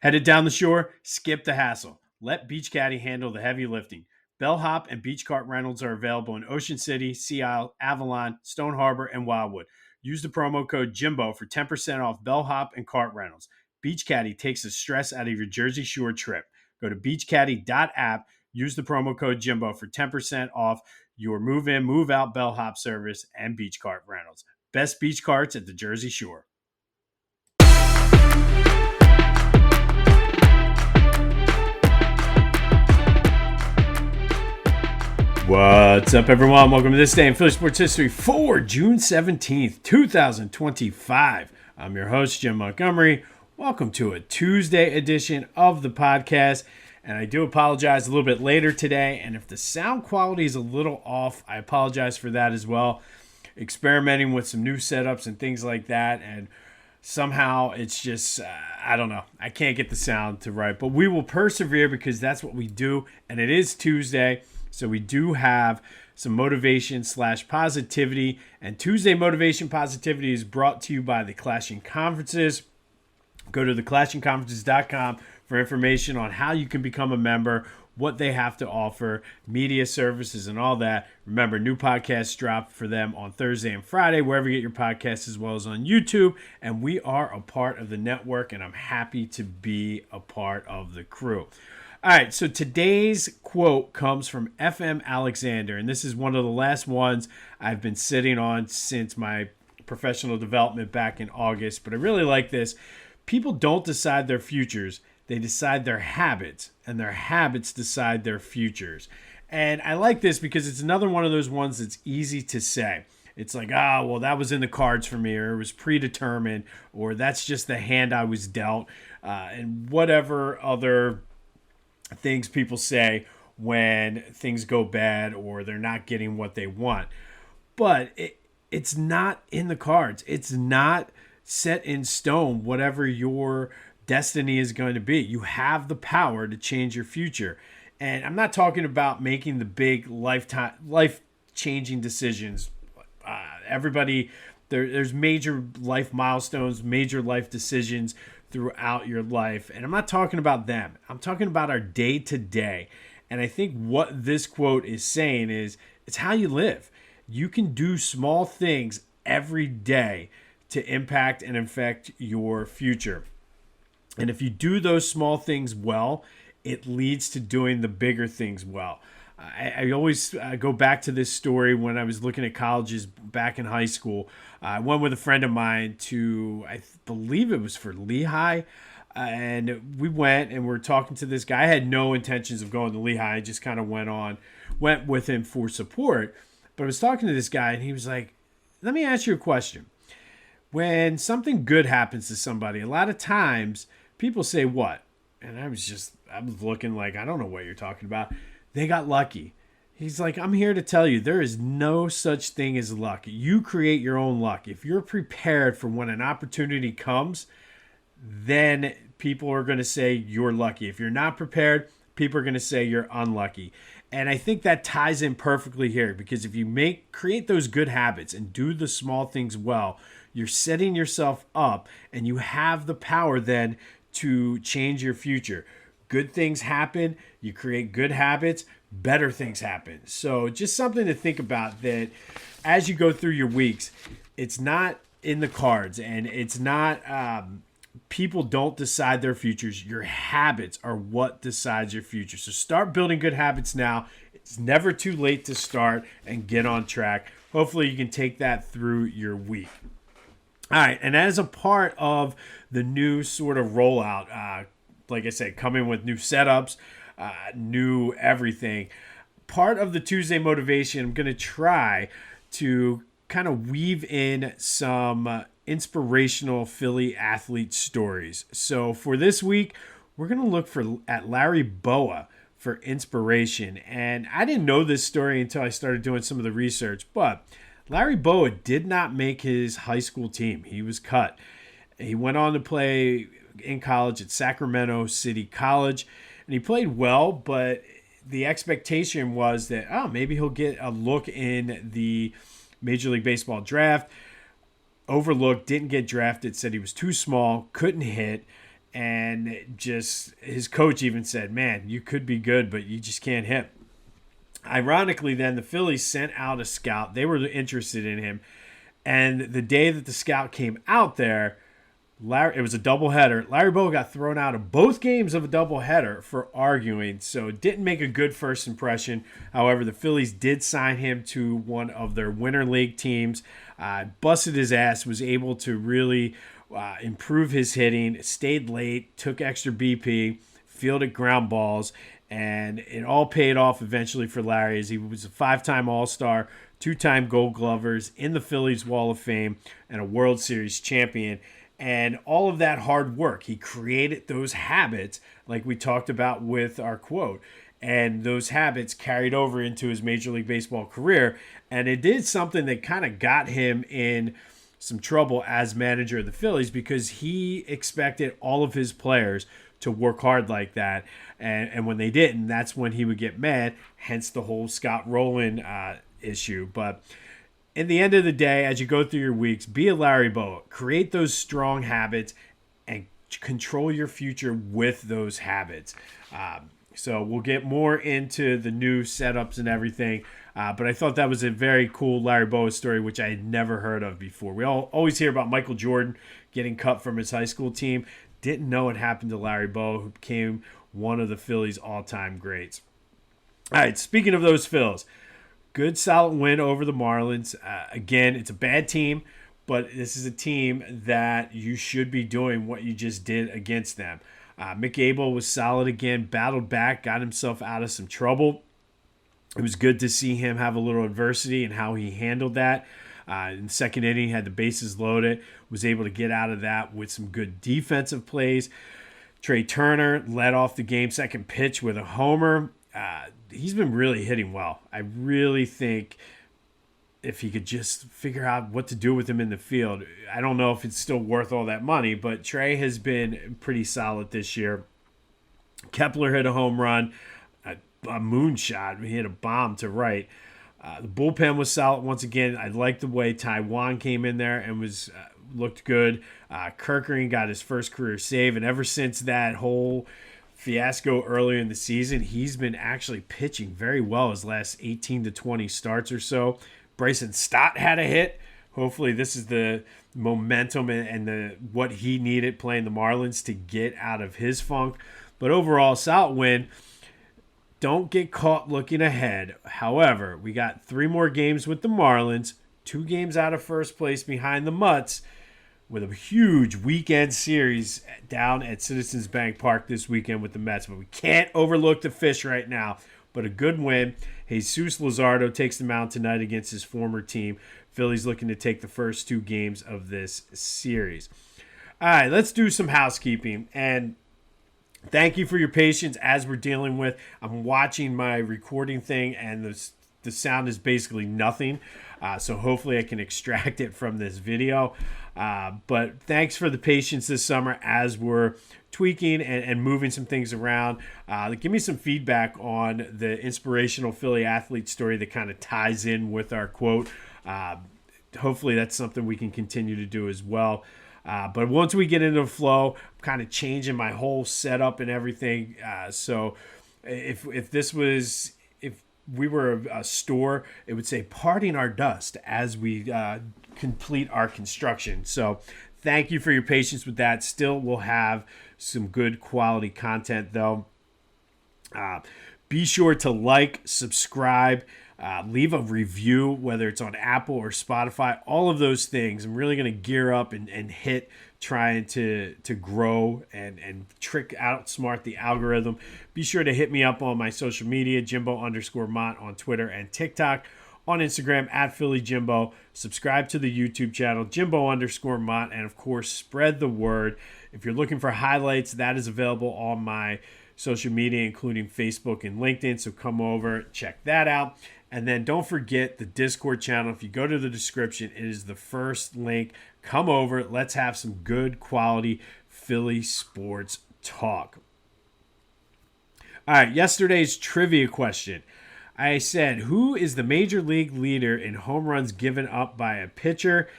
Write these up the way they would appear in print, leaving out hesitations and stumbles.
Headed down the shore? Skip the hassle. Let Beach Caddy handle the heavy lifting. Bellhop and beach cart rentals are available in Ocean City, Sea Isle, Avalon, Stone Harbor, and Wildwood. Use the promo code Jimbo for 10% off bellhop and cart rentals. Beach Caddy takes the stress out of your Jersey Shore trip. Go to beachcaddy.app. Use the promo code Jimbo for 10% off your move-in, move-out bellhop service and beach cart rentals. Best beach carts at the Jersey Shore. What's up, everyone? Welcome to this day in Philly sports history for June 17th, 2025. I'm your host, Jim Montgomery. Welcome to a Tuesday edition of the podcast. And I do apologize a little bit later today. And if the sound quality is a little off, I apologize for that as well. Experimenting with some new setups and things like that. And somehow it's just, I don't know. I can't get the sound to right. But we will persevere because that's what we do. And it is Tuesday. So we do have some motivation / positivity. And Tuesday Motivation Positivity is brought to you by the Clashing Conferences. Go to theclashingconferences.com for information on how you can become a member, what they have to offer, media services, and all that. Remember, new podcasts drop for them on Thursday and Friday, wherever you get your podcasts, as well as on YouTube. And we are a part of the network, and I'm happy to be a part of the crew. All right, so today's quote comes from FM Alexander, and this is one of the last ones I've been sitting on since my professional development back in August, but I really like this. People don't decide their futures, they decide their habits, and their habits decide their futures. And I like this because it's another one of those ones that's easy to say. It's like, well, that was in the cards for me, or it was predetermined, or that's just the hand I was dealt, and whatever other things people say when things go bad or they're not getting what they want. But it's not in the cards. It's not set in stone, whatever your destiny is going to be. You have the power to change your future. And I'm not talking about making the big life-changing decisions. Everybody, there's major life milestones, major life decisions throughout your life. And I'm not talking about them. I'm talking about our day-to-day. And I think what this quote is saying is it's how you live. You can do small things every day to impact and affect your future. And if you do those small things well, it leads to doing the bigger things well. I always go back to this story when I was looking at colleges back in high school. I went with a friend of mine to, I believe it was for Lehigh, and we went and we're talking to this guy. I had no intentions of going to Lehigh. I just kind of went with him for support. But I was talking to this guy, and he was like, let me ask you a question. When something good happens to somebody, a lot of times people say what? And I was looking like, I don't know what you're talking about. They got lucky. He's like, I'm here to tell you, there is no such thing as luck. You create your own luck. If you're prepared for when an opportunity comes, then people are going to say you're lucky. If you're not prepared, people are going to say you're unlucky. And I think that ties in perfectly here, because if you create those good habits and do the small things well, you're setting yourself up, and you have the power then to change your future. Good things happen. You create good habits, better things happen. So just something to think about, that as you go through your weeks, it's not in the cards, and it's not, people don't decide their futures. Your habits are what decides your future. So start building good habits now. It's never too late to start and get on track. Hopefully you can take that through your week. All right, and as a part of the new sort of rollout, like I said, coming with new setups, new everything. Part of the Tuesday motivation, I'm going to try to kind of weave in some inspirational Philly athlete stories. So for this week, we're going to look at Larry Bowa for inspiration. And I didn't know this story until I started doing some of the research, but Larry Bowa did not make his high school team. He was cut. He went on to play in college at Sacramento City College, and he played well, but the expectation was that, maybe he'll get a look in the Major League Baseball draft. Overlooked, didn't get drafted, said he was too small, couldn't hit, And just his coach even said, man, you could be good, but you just can't hit. Ironically, then the Phillies sent out a scout. They were interested in him. And the day that the scout came out there, it was a doubleheader. Larry Bowa got thrown out of both games of a doubleheader for arguing, so it didn't make a good first impression. However, the Phillies did sign him to one of their Winter League teams. Busted his ass, was able to really improve his hitting, stayed late, took extra BP, fielded ground balls, and it all paid off eventually for Larry, as he was a 5-time All-Star, 2-time Gold Glovers, in the Phillies Wall of Fame, and a World Series champion. And all of that hard work, he created those habits like we talked about with our quote. And those habits carried over into his Major League Baseball career. And it did something that kind of got him in some trouble as manager of the Phillies, because he expected all of his players to work hard like that. And when they didn't, that's when he would get mad, hence the whole Scott Rowland issue. But in the end of the day, as you go through your weeks, be a Larry Bowa. Create those strong habits and control your future with those habits. So we'll get more into the new setups and everything. But I thought that was a very cool Larry Bowa story, which I had never heard of before. We always hear about Michael Jordan getting cut from his high school team. Didn't know it happened to Larry Bowa, who became one of the Phillies' all-time greats. All right, speaking of those Phils, good solid win over the Marlins. Again, it's a bad team, but this is a team that you should be doing what you just did against them. Mick Abel was solid again, battled back, got himself out of some trouble. It was good to see him have a little adversity and how he handled that. In the second inning, he had the bases loaded, was able to get out of that with some good defensive plays. Trey Turner led off the game, second pitch with a homer. He's been really hitting well. I really think if he could just figure out what to do with him in the field, I don't know if it's still worth all that money, but Trey has been pretty solid this year. Kepler hit a home run, a moonshot. He hit a bomb to right. The bullpen was solid once again. I like the way Taiwan came in there and was looked good. Kerkering got his first career save, and ever since that whole fiasco earlier in the season, he's been actually pitching very well his last 18 to 20 starts or so. Bryson Stott had a hit. Hopefully this is the momentum and the what he needed playing the Marlins to get out of his funk. But overall, solid win. Don't get caught looking ahead. However, we got 3 more games with the Marlins, 2 games out of first place behind the Mutts, with a huge weekend series down at Citizens Bank Park this weekend with the Mets. But we can't overlook the Fish right now. But a good win. Jesus Luzardo takes the mound tonight against his former team. Phillies looking to take the first 2 games of this series. All right, let's do some housekeeping. And thank you for your patience as we're dealing with. I'm watching my recording thing, and the sound is basically nothing. So hopefully I can extract it from this video. But thanks for the patience this summer as we're tweaking and moving some things around. Give me some feedback on the inspirational Philly athlete story that kind of ties in with our quote. Hopefully that's something we can continue to do as well. But once we get into the flow, I'm kind of changing my whole setup and everything. So if we were a store, it would say parting our dust as we complete our construction. So thank you for your patience with that. Still, we'll have some good quality content though. Be sure to like, subscribe, leave a review, whether it's on Apple or Spotify, all of those things. I'm really going to gear up and hit trying to grow and outsmart the algorithm. Be sure to hit me up on my social media, Jimbo_Mott on Twitter and TikTok, on Instagram at Philly Jimbo. Subscribe to the YouTube channel, Jimbo_Mott, and of course, spread the word. If you're looking for highlights, that is available on my social media, including Facebook and LinkedIn. So come over, check that out. And then don't forget the Discord channel. If you go to the description, it is the first link. Come over. Let's have some good quality Philly sports talk. All right, yesterday's trivia question. I said, who is the major league leader in home runs given up by a pitcher?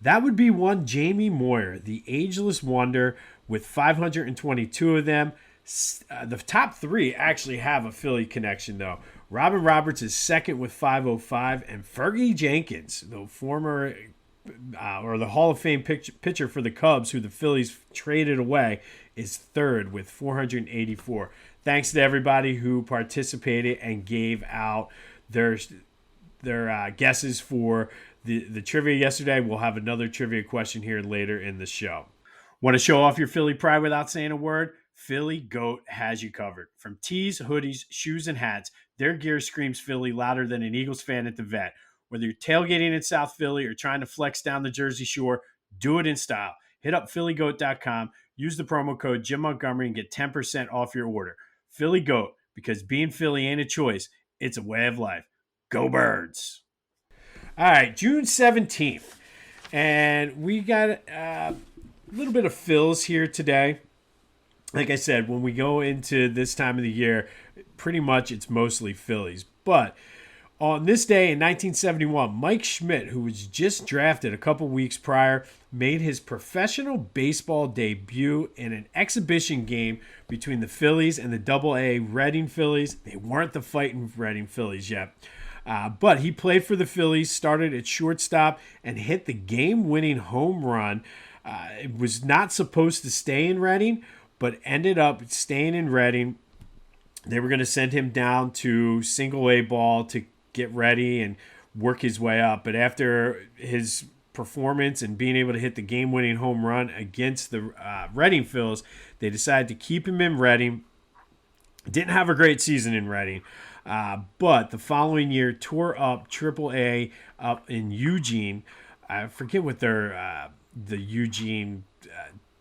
That would be one Jamie Moyer, the ageless wonder, with 522 of them. The top three actually have a Philly connection, though. Robin Roberts is second with 505, and Fergie Jenkins, the former or the Hall of Fame pitcher for the Cubs, who the Phillies traded away, is third with 484. Thanks to everybody who participated and gave out their guesses for the trivia yesterday. We'll have another trivia question here later in the show. Want to show off your Philly pride without saying a word? Philly Goat has you covered. From tees, hoodies, shoes, and hats, their gear screams Philly louder than an Eagles fan at the vet. Whether you're tailgating in South Philly or trying to flex down the Jersey Shore, do it in style. Hit up phillygoat.com, use the promo code Jim Montgomery, and get 10% off your order. Philly Goat, because being Philly ain't a choice, it's a way of life. Go Birds! All right, June 17th, and we got a little bit of Phils here today. Like I said, when we go into this time of the year, pretty much it's mostly Phillies. But on this day in 1971, Mike Schmidt, who was just drafted a couple weeks prior, made his professional baseball debut in an exhibition game between the Phillies and the Double-A Reading Phillies. They weren't the fighting Reading Phillies yet. But he played for the Phillies, started at shortstop, and hit the game-winning home run. It was not supposed to stay in Reading, but ended up staying in Reading. They were going to send him down to single-A ball to get ready and work his way up. But after his performance and being able to hit the game-winning home run against the Reading Phils, they decided to keep him in Reading. Didn't have a great season in Reading. But the following year, tore up AAA up in Eugene. I forget what the Eugene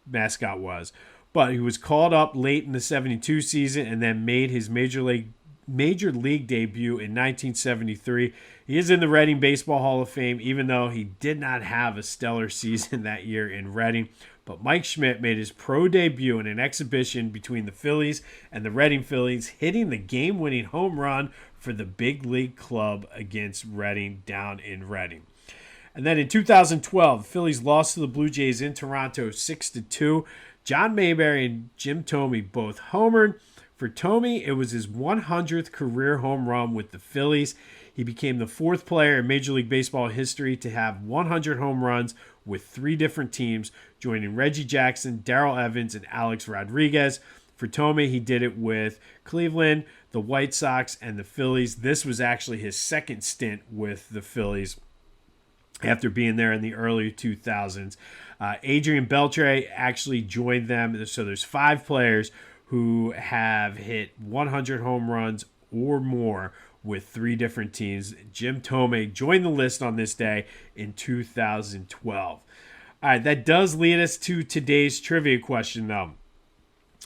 mascot was. But he was called up late in the 72 season and then made his major league debut in 1973. He is in the Reading Baseball Hall of Fame, even though he did not have a stellar season that year in Reading. But Mike Schmidt made his pro debut in an exhibition between the Phillies and the Reading Phillies, hitting the game-winning home run for the big league club against Reading down in Reading. And then in 2012, the Phillies lost to the Blue Jays in Toronto 6-2. John Mayberry and Jim Thome both homered. For Thome, it was his 100th career home run with the Phillies. He became the fourth player in Major League Baseball history to have 100 home runs with three different teams, joining Reggie Jackson, Darrell Evans, and Alex Rodriguez. For Thome, he did it with Cleveland, the White Sox, and the Phillies. This was actually his second stint with the Phillies after being there in the early 2000s. Adrian Beltre actually joined them. So there's five players who have hit 100 home runs or more with three different teams. Jim Thome joined the list on this day in 2012. All right, that does lead us to today's trivia question, though.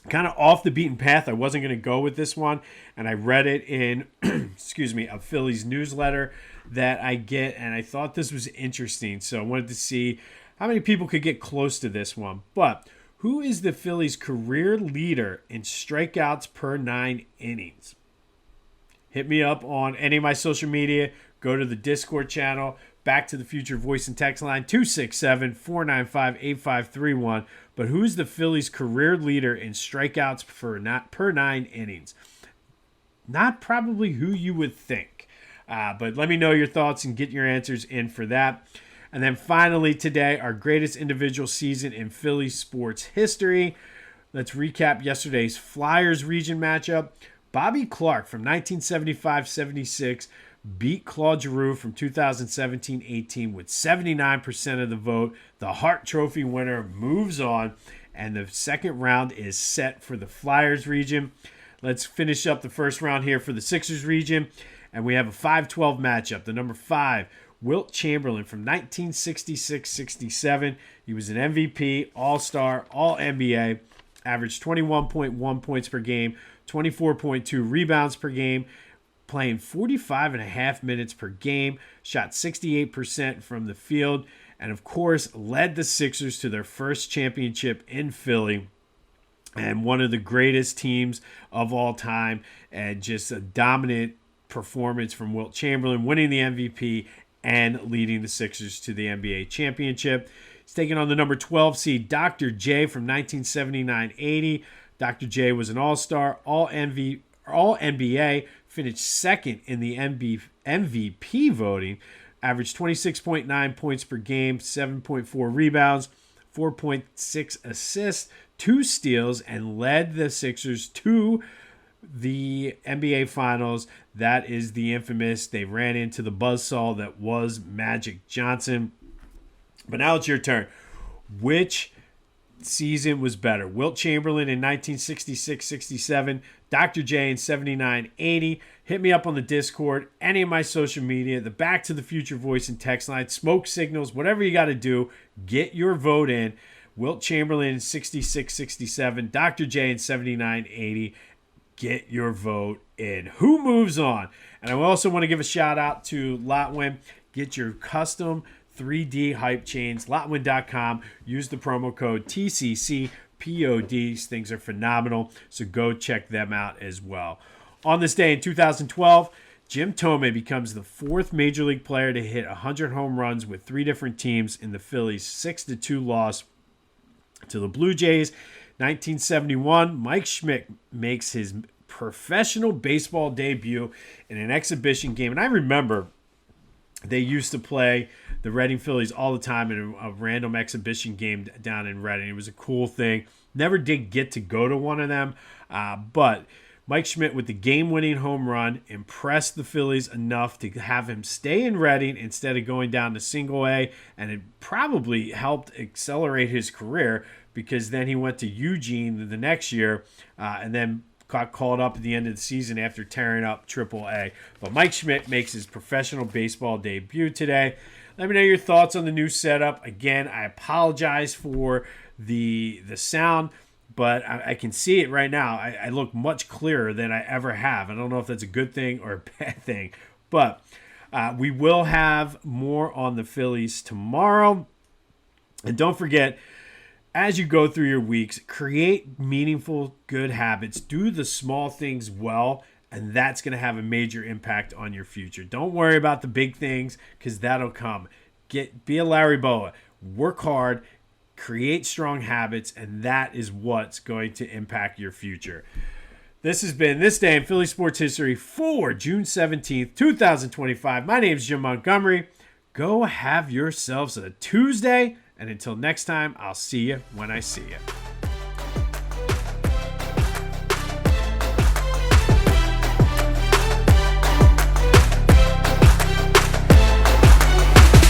Kind of off the beaten path. I wasn't going to go with this one, and I read it in, a Phillies newsletter that I get, and I thought this was interesting. So I wanted to see how many people could get close to this one. But who is the Phillies' career leader in strikeouts per 9 innings? Hit me up on any of my social media. Go to the Discord channel. Back to the Future voice and text line 267-495-8531. But who's the Phillies' career leader in strikeouts per 9 innings? Not probably who you would think. But let me know your thoughts and get your answers in for that. And then finally today, our greatest individual season in Phillies sports history. Let's recap yesterday's Flyers region matchup. Bobby Clark from 1975-76 beat Claude Giroux from 2017-18 with 79% of the vote. The Hart Trophy winner moves on, and the second round is set for the Flyers region. Let's finish up the first round here for the Sixers region, and we have a 5-12 matchup. The number 5, Wilt Chamberlain from 1966-67. He was an MVP, All-Star, All-NBA, averaged 21.1 points per game, 24.2 rebounds per game, playing 45 and a half minutes per game, shot 68% from the field, and of course led the Sixers to their first championship in Philly, and one of the greatest teams of all time, and just a dominant performance from Wilt Chamberlain, winning the MVP and leading the Sixers to the NBA championship. He's taking on the number 12 seed Dr. J from 1979-80. Dr. J was an all-star, all-NBA, finished second in the MVP voting, averaged 26.9 points per game, 7.4 rebounds, 4.6 assists, 2 steals, and led the Sixers to the NBA Finals. That is the infamous, they ran into the buzzsaw that was Magic Johnson. But now it's your turn. Which season was better? Wilt Chamberlain in 1966-67, Dr. J in 79-80. Hit me up on the Discord, any of my social media, the Back to the Future voice and text line, smoke signals, whatever you got to do, get your vote in. Wilt Chamberlain in 66-67, Dr. J in 79-80. Get your vote in. Who moves on? And I also want to give a shout out to Lotwin. Get your custom 3D hype chains, lotwin.com. Use the promo code TCCPOD. These things are phenomenal, so go check them out as well. On this day in 2012, Jim Thome becomes the 4th Major League player to hit 100 home runs with 3 different teams in the Phillies' 6-2 loss to the Blue Jays. 1971, Mike Schmidt makes his professional baseball debut in an exhibition game. And I remember they used to play the Reading Phillies all the time in a random exhibition game down in Reading. It was a cool thing. Never did get to go to one of them, but Mike Schmidt with the game-winning home run impressed the Phillies enough to have him stay in Reading instead of going down to Single A, and it probably helped accelerate his career because then he went to Eugene the next year and then got called up at the end of the season after tearing up Triple A. But Mike Schmidt makes his professional baseball debut today. Let me know your thoughts on the new setup. Again, I apologize for the sound, but I can see it right now. I look much clearer than I ever have. I don't know if that's a good thing or a bad thing, but we will have more on the Phillies tomorrow. And don't forget, as you go through your weeks, create meaningful, good habits. Do the small things well, and that's going to have a major impact on your future. Don't worry about the big things because that'll come. Be a Larry Bowa. Work hard, create strong habits, and that is what's going to impact your future. This has been This Day in Philly Sports History for June 17th, 2025. My name is Jim Montgomery. Go have yourselves a Tuesday. And until next time, I'll see you when I see you.